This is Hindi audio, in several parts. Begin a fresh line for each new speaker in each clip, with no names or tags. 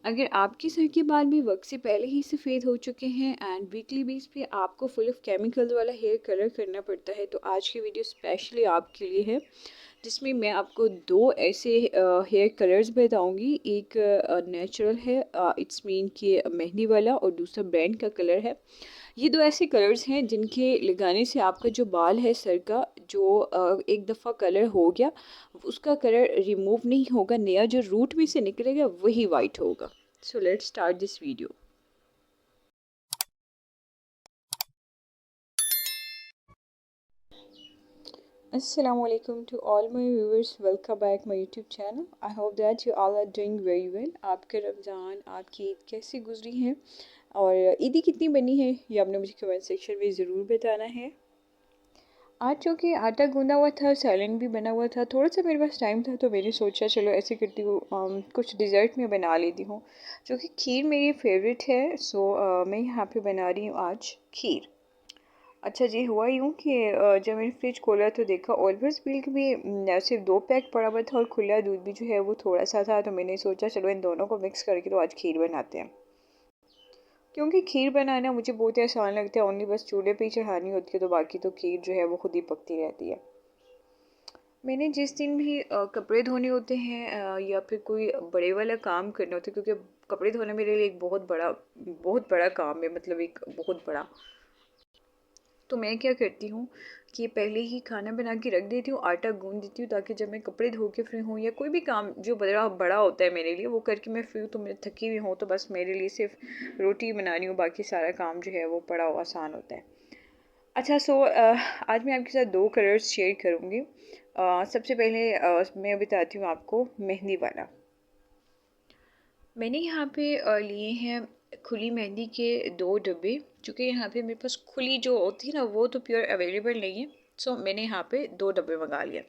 अगर आपके सर के बाल भी वक्त से पहले ही सफ़ेद हो चुके हैं एंड वीकली बेस पे आपको फुल ऑफ केमिकल्स वाला हेयर कलर करना पड़ता है, तो आज की वीडियो स्पेशली आपके लिए है, जिसमें मैं आपको दो ऐसे हेयर कलर्स बताऊंगी। एक नेचुरल है, इट्स मीन कि मेहंदी वाला, और दूसरा ब्रांड का कलर है। ये दो ऐसे कलर्स हैं जिनके लगाने से आपका जो बाल है सर का, जो एक दफ़ा कलर हो गया उसका कलर रिमूव नहीं होगा, नया जो रूट में से निकलेगा वही वाइट होगा। So let's start this video. Assalamualaikum to all my viewers, welcome back my YouTube channel. I hope that you all are doing very well. आपका रमज़ान, आपकी ईद कैसी गुजरी है और ईदी कितनी बनी है ये आपने मुझे कमेंट सेक्शन में ज़रूर बताना है। आज चूँकि आटा गूंदा हुआ था, सैलेड भी बना हुआ था, थोड़ा सा मेरे पास टाइम था तो मैंने सोचा चलो ऐसे करती हूँ, कुछ डिज़र्ट में बना लेती हूँ। क्योंकि खीर मेरी फेवरेट है, सो मैं यहाँ पे बना रही हूँ आज खीर। अच्छा जी, हुआ यूँ कि जब मैंने फ्रिज खोला तो देखा ऑलवर्स मिल्क भी सिर्फ 2 पैक पड़ा हुआ था और खुला दूध भी जो है वो थोड़ा सा था, तो मैंने सोचा चलो इन दोनों को मिक्स करके तो आज खीर बनाते हैं। क्योंकि खीर बनाना मुझे बहुत ही आसान लगता है, ओनली बस चूल्हे पे ही चढ़ानी होती है, तो बाकी तो खीर जो है वो खुद ही पकती रहती है। मैंने जिस दिन भी कपड़े धोने होते हैं या फिर कोई बड़े वाला काम करना होता है, क्योंकि कपड़े धोना मेरे लिए एक बहुत बड़ा काम है, मतलब एक बहुत बड़ा। तो मैं क्या करती हूँ कि पहले ही खाना बना के रख देती हूँ, आटा गूंद देती हूँ, ताकि जब मैं कपड़े धो के फ्री हूँ या कोई भी काम जो बड़ा बड़ा होता है मेरे लिए वो करके मैं फ्री हूँ, तो मैं थकी हुई हूँ, तो बस मेरे लिए सिर्फ रोटी बनानी हूँ, बाकी सारा काम जो है वो बड़ा आसान होता है। अच्छा, सो आज मैं आपके साथ दो कलर्स शेयर करूँगी। सबसे पहले मैं बताती हूँ आपको मेहंदी वाला। मैंने यहाँ पे लिए हैं खुली मेहंदी के 2 डब्बे, चूँकि यहाँ पे मेरे पास खुली जो होती है ना वो तो प्योर अवेलेबल नहीं है, सो मैंने यहाँ पे 2 डब्बे मंगा लिया।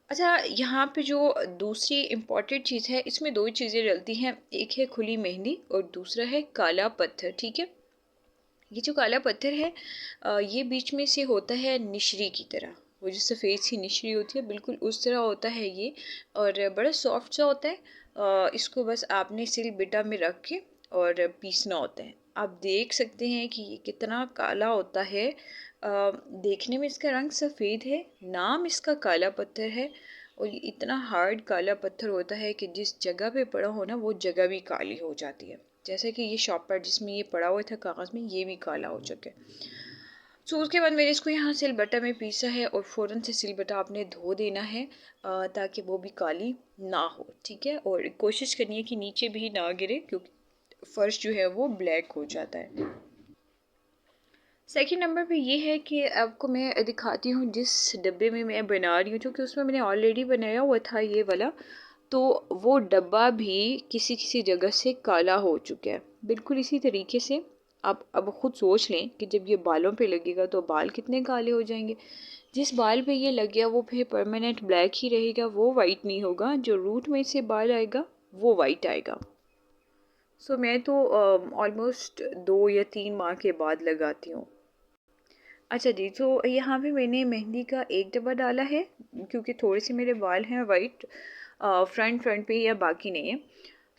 अच्छा, यहाँ पे जो दूसरी इम्पॉर्टेंट चीज़ है, इसमें दो ही चीज़ें डलती हैं, एक है खुली मेहंदी और दूसरा है काला पत्थर। ठीक है, ये जो काला पत्थर है ये बीच में से होता है निशरी की तरह, वो जो सफ़ेद सी निशरी होती है बिल्कुल उस तरह होता है ये, और बड़ा सॉफ्ट सा होता है। इसको बस आपने सिल बिटा में रख के और पीसना होता है। आप देख सकते हैं कि ये कितना काला होता है। देखने में इसका रंग सफ़ेद है, नाम इसका काला पत्थर है, और ये इतना हार्ड काला पत्थर होता है कि जिस जगह पे पड़ा हो ना वो जगह भी काली हो जाती है। जैसे कि ये शॉपर जिसमें ये पड़ा हुआ था कागज़ में, ये भी काला हो चुका है। सो उसके बाद मैंने इसको यहाँ सिलबट्टा में पीसा है और फ़ौरन से सिलबट्टा आपने धो देना है ताकि वो भी काली ना हो। ठीक है, और कोशिश करनी है कि नीचे भी ना गिरे, क्योंकि फ़र्श जो है वो ब्लैक हो जाता है। सेकंड नंबर पे ये है कि आपको मैं दिखाती हूँ जिस डब्बे में मैं बना रही हूँ, क्योंकि उसमें मैंने ऑलरेडी बनाया हुआ था ये वाला, तो वो डब्बा भी किसी किसी जगह से काला हो चुका है। बिल्कुल इसी तरीके से आप अब खुद सोच लें कि जब ये बालों पे लगेगा तो बाल कितने काले हो जाएंगे। जिस बाल पे ये लग गया वो फिर परमानेंट ब्लैक ही रहेगा, वो वाइट नहीं होगा, जो रूट में से बाल आएगा वो वाइट आएगा। सो मैं तो ऑलमोस्ट 2 या 3 माह के बाद लगाती हूँ। अच्छा जी, तो यहाँ पे मैंने मेहंदी का एक डब्बा डाला है, क्योंकि थोड़े से मेरे बाल हैं वाइट फ्रंट पे, या बाकी नहीं है।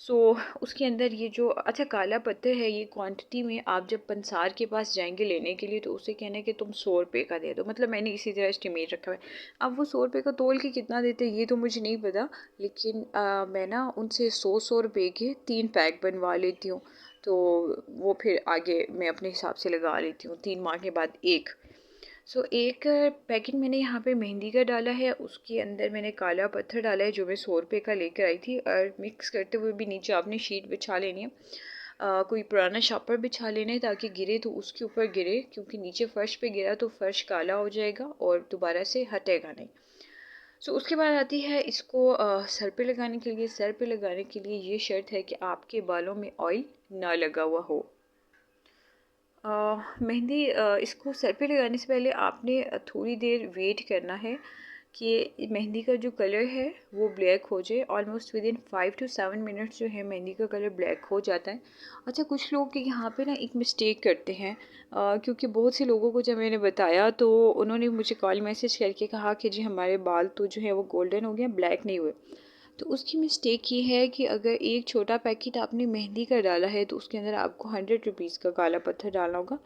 सो उसके अंदर ये जो अच्छा काला पत्थर है, ये क्वांटिटी में आप जब पंसार के पास जाएंगे लेने के लिए तो उसे कहना है कि तुम 100 रुपये का दे दो, मतलब मैंने इसी तरह एस्टिमेट रखा हुआ है। अब वो 100 रुपये का तोल के कितना देते हैं ये तो मुझे नहीं पता, लेकिन मैं ना उनसे 100 100 रुपये के 3 पैक बनवा लेती हूँ, तो वो फिर आगे मैं अपने हिसाब से लगा लेती हूँ, 3 माह के बाद एक। सो एक पैकेट मैंने यहाँ पे मेहंदी का डाला है, उसके अंदर मैंने काला पत्थर डाला है जो मैं 100 रुपये का लेकर आई थी, और मिक्स करते हुए भी नीचे आपने शीट बिछा लेनी है। कोई पुराना शॉपर बिछा लेना है ताकि गिरे तो उसके ऊपर गिरे, क्योंकि नीचे फ़र्श पे गिरा तो फ़र्श काला हो जाएगा और दोबारा से हटेगा नहीं। सो उसके बाद आती है इसको सर पे लगाने के लिए। सर पे लगाने के लिए ये शर्त है कि आपके बालों में ऑयल ना लगा हुआ हो। मेहंदी इसको सर पे लगाने से पहले आपने थोड़ी देर वेट करना है कि मेहंदी का जो कलर है वो ब्लैक हो जाए। Almost with in 5 to 7 minutes जो है मेहंदी का कलर ब्लैक हो जाता है। अच्छा, कुछ लोग यहाँ पे ना एक मिस्टेक करते हैं, क्योंकि बहुत से लोगों को जब मैंने बताया तो उन्होंने मुझे कॉल मैसेज करके कहा कि जी हमारे बाल तो जो है वो गोल्डन हो गए, ब्लैक नहीं हुए। तो उसकी मिस्टेक ये है कि अगर एक छोटा पैकेट आपने मेहंदी का डाला है तो उसके अंदर आपको 100 रुपीज़ का काला पत्थर डालना होगा।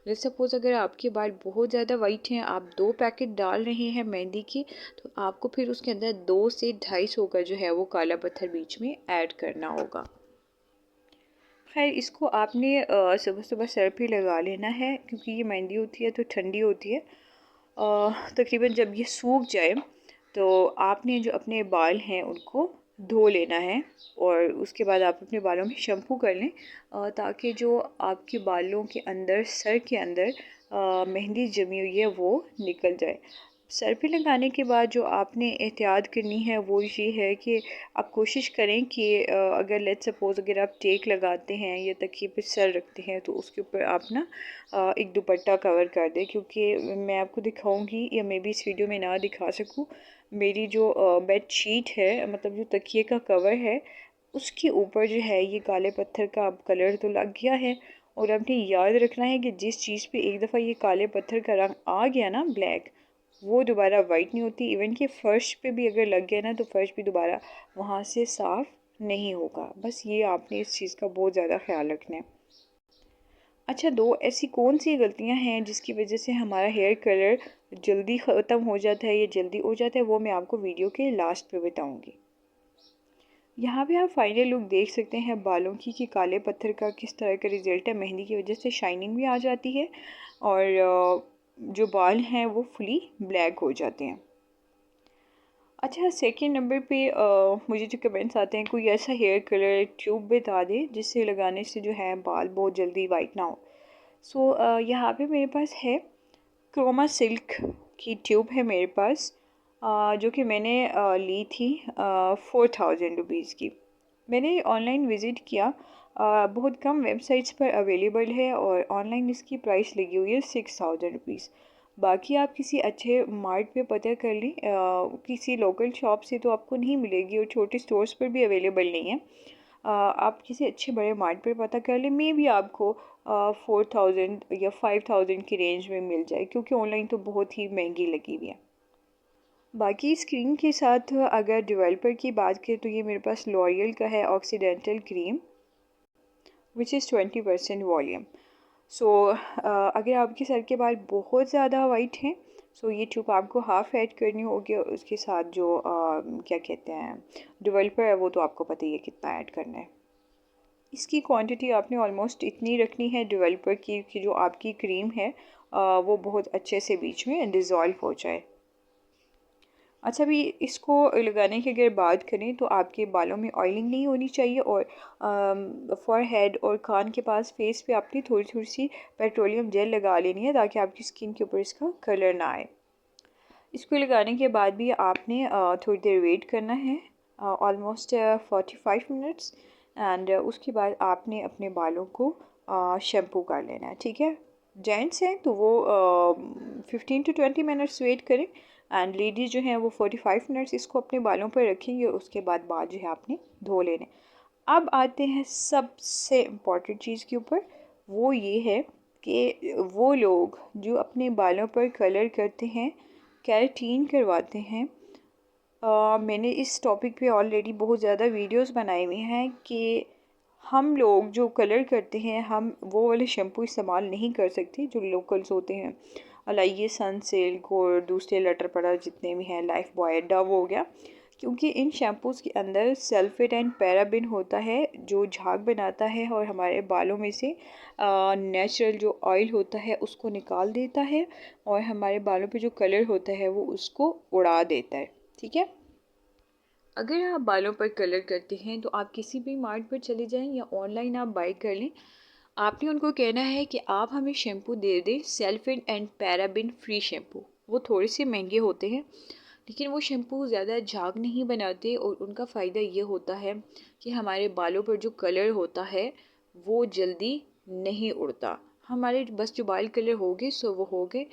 लेट्स सपोज़ अगर आपके बाल बहुत ज़्यादा वाइट हैं, आप 2 पैकेट डाल रहे हैं मेहंदी की, तो आपको फिर उसके अंदर 2 से 250 का जो है वो काला पत्थर बीच में ऐड करना होगा। खैर, इसको आपने सुबह सुबह सर पे लगा लेना है, क्योंकि ये मेहंदी होती है तो ठंडी होती है। तकरीबन जब ये सूख जाए तो आपने जो अपने बाल हैं उनको धो लेना है, और उसके बाद आप अपने बालों में शैम्पू कर लें, ताकि जो आपके बालों के अंदर, सर के अंदर मेहंदी जमी हुई है वो निकल जाए। सर पे लगाने के बाद जो आपने एहतियात करनी है वो ये है कि आप कोशिश करें कि अगर लेट्स सपोज़ अगर आप टेक लगाते हैं या तकिए पे सर रखते हैं तो उसके ऊपर आप ना एक दुपट्टा कवर कर दें, क्योंकि मैं आपको दिखाऊंगी या मैं भी इस वीडियो में ना दिखा सकूं, मेरी जो बेड शीट है, मतलब जो तकिए का कवर है, उसके ऊपर जो है ये काले पत्थर का अब कलर तो लग गया है। और आपने याद रखना है कि जिस चीज़ पे एक दफ़ा ये काले पत्थर का रंग आ गया ना, ब्लैक, वो दोबारा वाइट नहीं होती। इवन कि फ़र्श पे भी अगर लग गया ना तो फ़र्श भी दोबारा वहाँ से साफ़ नहीं होगा। बस ये आपने इस चीज़ का बहुत ज़्यादा ख्याल रखना है। अच्छा, दो ऐसी कौन सी गलतियाँ हैं जिसकी वजह से हमारा हेयर कलर जल्दी ख़त्म हो जाता है या जल्दी हो जाता है, वो मैं आपको वीडियो के लास्ट पे बताऊँगी। यहाँ पे आप फाइनल लुक देख सकते हैं बालों की कि काले पत्थर का किस तरह का रिज़ल्ट है। मेहंदी की वजह से शाइनिंग भी आ जाती है और जो बाल हैं वो फुली ब्लैक हो जाते हैं। अच्छा, सेकंड नंबर पे मुझे जो कमेंट्स आते हैं, कोई ऐसा हेयर कलर ट्यूब बता दे जिससे लगाने से जो है बाल बहुत जल्दी वाइट ना हो। सो यहाँ पे मेरे पास है क्रोमा सिल्क की ट्यूब है मेरे पास, जो कि मैंने ली थी 4000 रुपीज़ की। मैंने ऑनलाइन विज़िट किया, बहुत कम वेबसाइट्स पर अवेलेबल है और ऑनलाइन इसकी प्राइस लगी हुई है 6000 रुपीज़। बाकी आप किसी अच्छे मार्ट पे पता कर लें, किसी लोकल शॉप से तो आपको नहीं मिलेगी और छोटे स्टोर्स पर भी अवेलेबल नहीं है। आप किसी अच्छे बड़े मार्ट पर पता कर लें, मे भी आपको 4000 या 5000 की रेंज में मिल जाए, क्योंकि ऑनलाइन तो बहुत ही महंगी लगी हुई है। बाकी इस क्रीम के साथ अगर डेवलपर की बात करें तो ये मेरे पास लॉरियल का है occidental cream, which is 20% volume. So अगर आपके सर के बाल बहुत ज़्यादा वाइट हैं, सो ये ट्यूब आपको हाफ़ ऐड करनी होगी, और उसके साथ जो क्या कहते हैं डेवलपर है वो तो आपको पता ही है कितना ऐड करना है। इसकी क्वांटिटी आपने ऑलमोस्ट इतनी रखनी है डेवलपर की कि जो आपकी क्रीम है वो बहुत अच्छे से बीच में डिज़ोल्व हो जाए। अच्छा, भी इसको लगाने की अगर बात करें तो आपके बालों में ऑयलिंग नहीं होनी चाहिए, और फॉरहेड और कान के पास, फेस पे आपने थोड़ी थोड़ी सी पेट्रोलियम जेल लगा लेनी है, ताकि आपकी स्किन के ऊपर इसका कलर ना आए। इसको लगाने के बाद भी आपने थोड़ी देर वेट करना है, ऑलमोस्ट 45 मिनट्स, एंड उसके बाद आपने अपने बालों को शैम्पू कर लेना है। ठीक है, जेंट्स हैं तो वो 15 to 20 मिनट्स वेट करें, एंड लेडीज़ जो हैं वो 45 मिनट्स इसको अपने बालों पर रखेंगे, और उसके बाद बाल जो है आपने धो लेने। अब आते हैं सबसे इम्पॉर्टेंट चीज़ के ऊपर, वो ये है कि वो लोग जो अपने बालों पर कलर करते हैं, केराटिन करवाते हैं, मैंने इस टॉपिक पे ऑलरेडी बहुत ज़्यादा वीडियोस बनाए हुए हैं कि हम लोग जो कलर करते हैं, हम वो वाले शैम्पू इस्तेमाल नहीं कर सकते जो लोकल्स होते हैं, ये सनसिल्क और दूसरे लटर पड़ा जितने भी हैं, लाइफ बॉय, डव हो गया, क्योंकि इन शैम्पूज़ के अंदर सल्फेट एंड पैराबिन होता है जो झाग बनाता है और हमारे बालों में से नेचुरल जो ऑयल होता है उसको निकाल देता है, और हमारे बालों पे जो कलर होता है वो उसको उड़ा देता है। ठीक है, अगर आप बालों पर कलर करते हैं तो आप किसी भी मार्ट पर चले जाएं या ऑनलाइन आप बाई कर लें। आपने उनको कहना है कि आप हमें शैम्पू दे दें sulphate and paraben free shampoo. वो थोड़े से महंगे होते हैं, लेकिन वो शैम्पू ज़्यादा झाग नहीं बनाते, और उनका फ़ायदा ये होता है कि हमारे बालों पर जो कलर होता है वो जल्दी नहीं उड़ता। हमारे बस जो बाल कलर हो गए सो वो हो गए,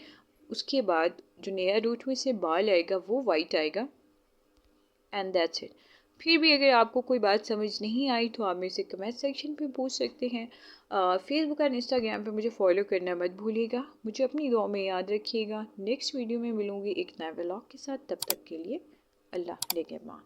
उसके बाद जो नया रूट में से बाल आएगा वो वाइट आएगा, एंड दैट्स इट। फिर भी अगर आपको कोई बात समझ नहीं आई तो आप मेरे से कमेंट सेक्शन पे पूछ सकते हैं। फेसबुक और इंस्टाग्राम पे मुझे फॉलो करना मत भूलिएगा। मुझे अपनी दुआ में याद रखिएगा। नेक्स्ट वीडियो में मिलूँगी एक नए व्लॉग के साथ। तब तक के लिए अल्लाह निगहबान।